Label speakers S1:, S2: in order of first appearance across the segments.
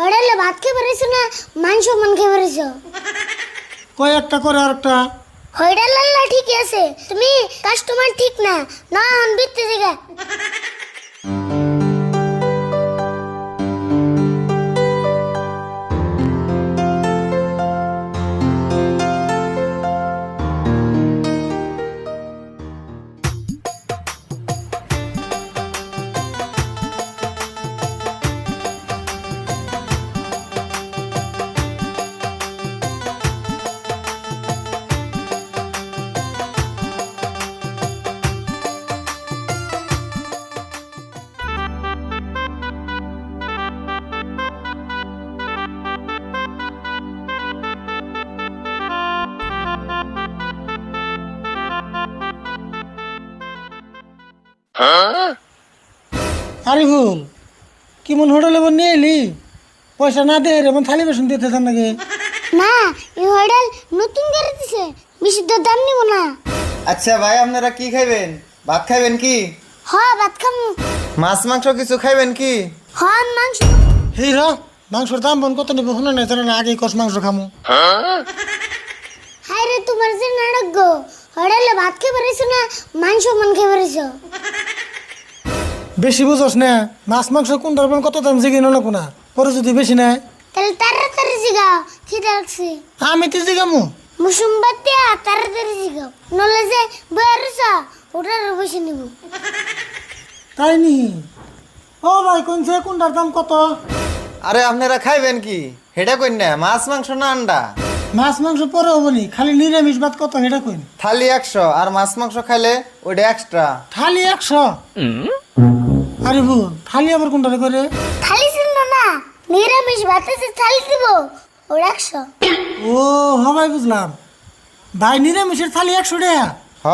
S1: হোটেলে ভাত খেয়ে বেরিয়েছো না মাংস মান খেয়ে বেরিয়েছো?
S2: কয় একটা করে আরেকটা।
S1: হোটেল আল্লাহ ঠিকই আছে, তুমি কাস্টমার ঠিক না, না বিত্তে জায়গা।
S2: আরিফুল কি মন হোটেলে নিয়ে এলি? পয়সা না দে রে, থালি বেসন দিতে চান নাকি?
S1: না, এই হোটেল নতুন করে দিছে, বেশি তো দাম নিব না।
S3: আচ্ছা ভাই, আপনারা কি খাইবেন? ভাত খাইবেন কি?
S1: ভাত খামু।
S3: মাছ মাংস কিছু খাইবেন কি?
S1: মাংস।
S2: হেই র, মাংসর দাম বন কত নিব শুনে নাই জানা না, আগে কষ মাংস খামু।
S1: হাই রে, তোমার যে নাটক গো, হোটেলে ভাত খেয়ে বেরিয়েছো না মাংস মান খেয়ে বেরিয়েছো?
S2: বেশি বুঝোস না, মাছ মাংস কোনটার বন কত দাম জিগে না কোনা, পরে যদি বেশি নেয়
S1: তাহলে তাড়াতাড়ি জিগাও, খিদে লাগছে।
S2: আমি তো জিগামু।
S1: মুসুম বাতিয়া তাড়াতাড়ি জিগাও, নলে যে বয়ারছ ওটার বসে নিব।
S2: তাই নি? ও ভাই কোনছে কোনটার দাম কত?
S3: আরে আপনারা খাইবেন কি হেটা কইন না, মাছ মাংস না আন্ডা?
S2: মাছ মাংস পরে হবনি, খালি নিরামিষ ভাত কত হেটা কইন।
S3: থালি 100 আর মাছ মাংস খাইলে ওইটা এক্সট্রা।
S2: থালি 100? আরে ভুল, থালি আবার কোনটারে করে?
S1: থালি ছিল না, নিরামিষ ভাতে যে থালি দিব ওটা 100।
S2: ও হবাই বুঝলাম। ভাই নিরামিষের থালি 100 টাকা?
S3: হ,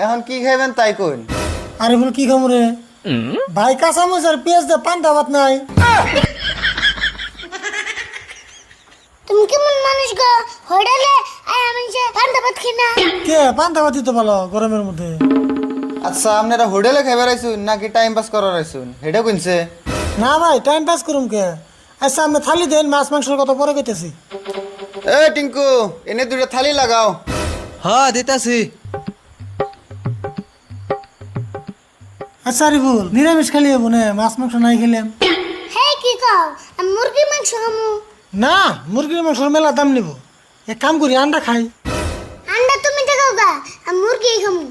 S3: এখন কি খাইবেন তাই কইন।
S2: আরে বল কি খামু রে? ভাই কাঁচামরিচ আর পেঁয়াজ দিয়ে পান্তা ভাত নাই?
S1: তুমি কেমন মানুষ গো, হোটেলে আয় আমি যে পান্তা ভাত খাই না?
S2: কে পান্তা ভাত দিতে পারলো গরমের মধ্যে?
S3: আচ্ছা, আপনারা হোটেলে খাইবার আইছুন নাকি টাইম পাস করার আইছুন হেটা কইনছে?
S2: না ভাই, টাইম পাস করুম কে। আচ্ছা আমি থালি দেন, মাছ মাংসের কথা পরে কইতেছি।
S3: এ টিঙ্কু, এনে দুইটা থালি লাগাও।
S4: হ্যাঁ দিতাছি।
S2: আচ্ছা আরে ভুল, নিরামিষ খালি হবো না, মাছ মাংস নাই খেলাম।
S1: হে কি কও, আমি মুরগি মাংস খামু।
S2: না, মুরগির মাংসের মেলা দাম নিব। এক কাম করি, আন্ডা খাই।
S1: আন্ডা তুমি দেখাও গা, আমি মুরগি খামু।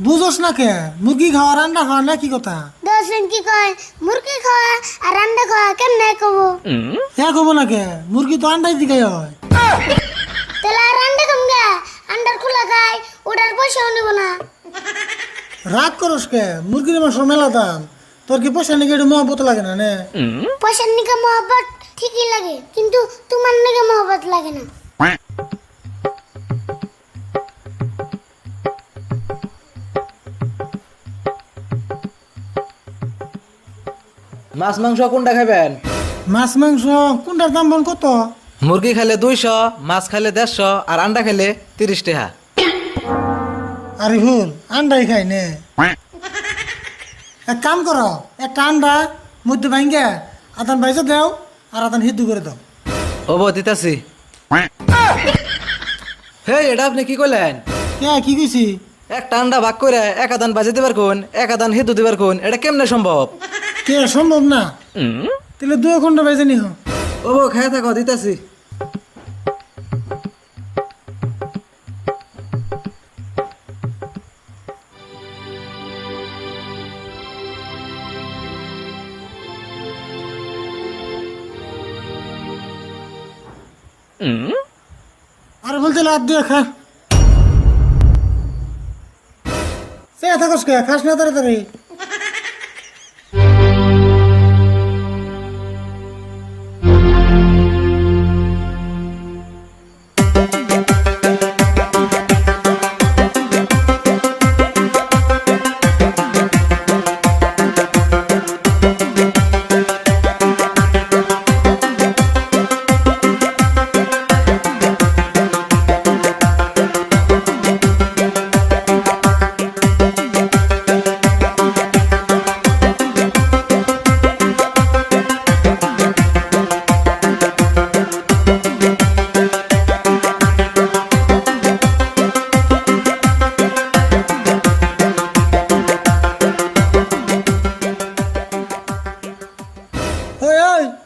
S2: বুঝোস না কে, মুরগি খাওয়ার আন্ডা খাওয়া না কি কথা?
S1: দোষেন কি কয়, মুরগি খাওয়া আর আন্ডা খাওয়া কেমনে কব?
S2: হ্যাঁ কব না কে, মুরগি তো আন্ডাই দিকে হয়।
S1: তাহলে আর আন্ডা খাম গা, আন্ডার খোলা খাই, ওটার পয়সাও নেব না।
S2: রাগ করস কে, মুরগির মাংসের মেলা দাম। তোর কি পয়সা নাকি একটু মহব্বত লাগে না নে?
S1: পয়সার নিকে মহব্বত ঠিকই লাগে, কিন্তু তোমার নিকে মহব্বত লাগে না।
S4: মাছ মাংস কোনটা খাইবেন?
S2: মাছ মাংস কোনটার দাম বল কত?
S4: মুরগি খাইলে 200, মাছ খাইলে 150 আর আন্ডা খাইলে 30 টাকা।
S2: আরে ভুল, আন্ডাই খাই নে। এক কাম করো, একটা আন্ডা মধ্যে ভাঙ্গে আদান বাইজে দাও আর আদান হিদ্ধু করে দাও।
S4: ওবো দিতাছি। হে, এটা আপনি কি কইলেন?
S2: কে কি কইছি?
S4: একটা আন্ডা ভাগ করে এক আদান বাজে দিবার কোন, এক আদান হিদু দিবার কোন, এটা কেমনে সম্ভব?
S2: কে সম্ভব না? তাহলে 2 ঘন্টা বাইজে নিহ।
S4: ওবো খাই থাকো, দিতাছি।
S2: আর বলতে লাভ দিয়ে খা। সে থাকস কে, খাস না তাড়াতাড়ি।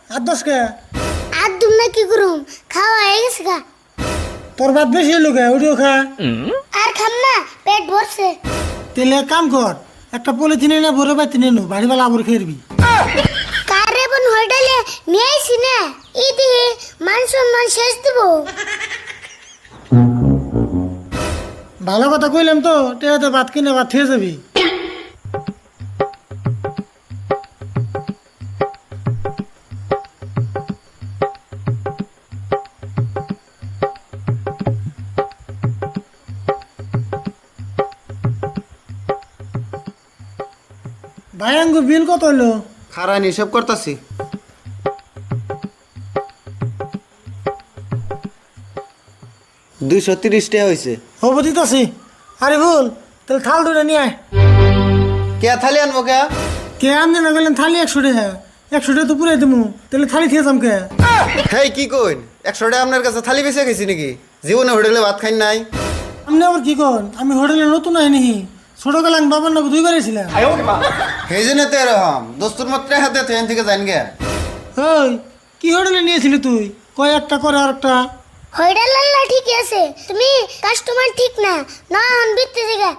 S2: আর 10 কে
S1: আর দুম না কি করুম খাওয়া হয়ে গেছে গা
S2: তোর ভাত বেশি হলো কে ওটিও খা
S1: আর খাম না পেট ভরছে
S2: তেলে এক কাম কর একটা পলিথিনে না ভরে বাইতে নেনু বাড়িওয়ালা আবর খেরবি
S1: কারে বোন হোটেলে নিয়ে আইছি না ইদি মান সম্মান শেষ দেবো
S2: ভালো কথা কইলাম তো টেহাতে ভাত কিনে ভাত খেয়ে যাবি ভাই আঙ্গুর বিল কত হলো
S3: খারান হিসাব করতেছি 230 টাকা হয়েছে।
S2: হবো দিতাছি আরে ভুল তাহলে থাল দুটো নিয়ে আয়
S3: কে থালি আনবো কে?
S2: কে আনতে না গেলেন থালি 100 টাকা 100 টাকা তো পুরাই দেবো তাহলে থালি খেয়ে যাম কে
S3: হেই কি কইন 100 টাকা আপনার কাছে থালি বেঁচে গেছি নাকি? জীবনে হোটেলে ভাত খাই নাই।
S2: আপনি আবার কি কন আমি হোটেলে নতুন আইনি ছোটবেলা আমি বাবার নাকি 2 বার এসেছিলাম
S3: সেই জন্য তো এরকম দোস্তুর মাত্রে হাতে ট্রেন থেকে যান গে।
S2: ওই কি হোটেলে নিয়েছিলি তুই কয় একটা করে আর একটা
S1: হোটেল আল্লাহ ঠিক আছে তুমি কাস্টমার ঠিক না না অন বিতে জায়গা